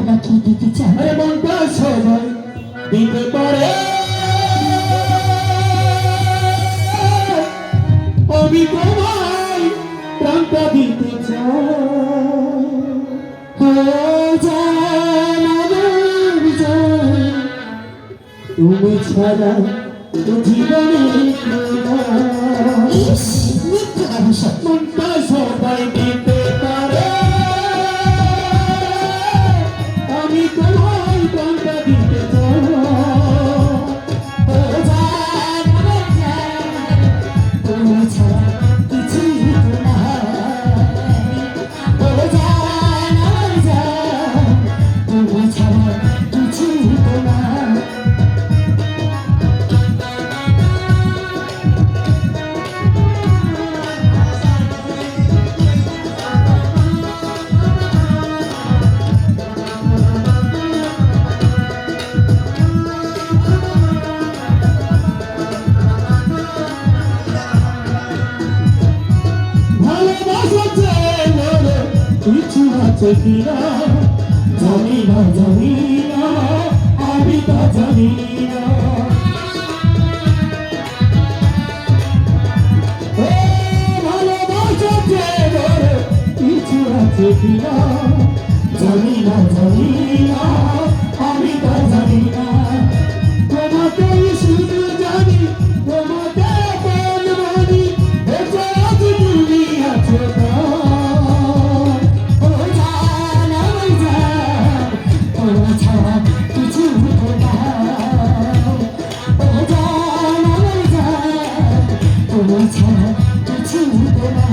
নাকি দিতে চাও? আরে মনটা সবাই দিতে পারে, আমি তোমায় প্রাণটা দিতে চাই। তুমি ছাড়া জীবনে মনটা সবাই দিতে পারে, আমি তোমায় প্রাণটা দিতে চাই। তুমি ছাড়া কিছুই না, তুমি ছাড়া কিছুই না। কিছু আছে কিনা জানি না, জানি না, আমি তা জানি না। ভালোবাসা যে কিছু আছে কিনা জানি না, জানি না, আমি তা জানি না। তোমাকেই শুধু জানি, তোমাকে মন মানি, বেঁচে আছি তুমি আছো তা। তুমি ছাড়া কিছু না, তুমি ছাড়া কিছু না।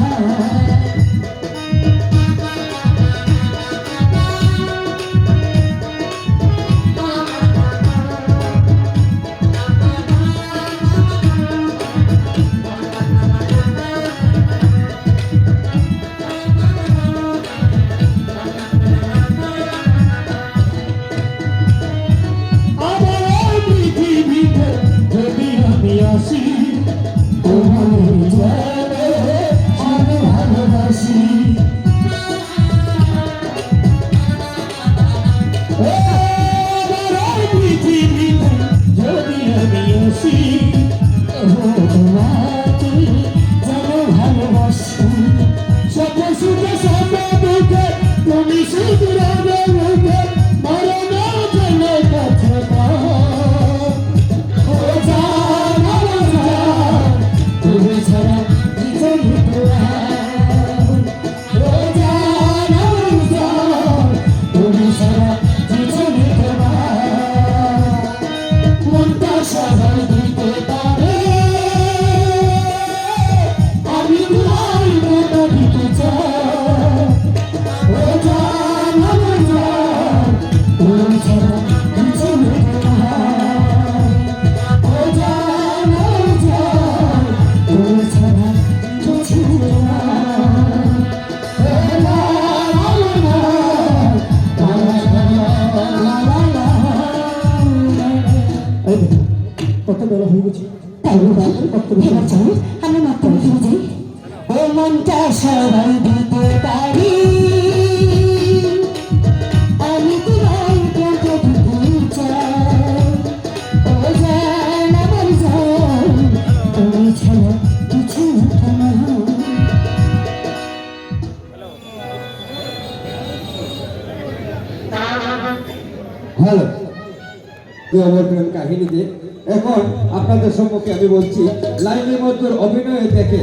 আসি তোমার যাবে আমি ভালোবাসি। পৃথিবীতে যদি আমি আসি তোমাকে যেন ভালোবাসি, সকল সুখে সকল দুঃখে তুমি শুধু রবে রবে, মরণে যেন কাছে তুমি ছাড়া কিছুই না, তুমি ছাড়া কিছুই না। মনটা সবাই দিতে পারে, আমি তোমায় প্রাণটা দিতে চাই। তুমি ছাড়া কিছুই না, তুমি ছাড়া কিছুই না। কত বেলা হয়ে গেছে, আমি মাত্র ফিরে যাই। ও মনটা সবাই দিতে পারি, আমি তোমায় প্রাণটা দিতে চাই। ও জান আমার জান, তুমি ছাড়া কিছু না। হ্যালো, আমার প্রেম কাহিনীতে এখন আপনাদের সম্মুখে আমি বলছি লাইনের মধ্যে অভিনয় দেখে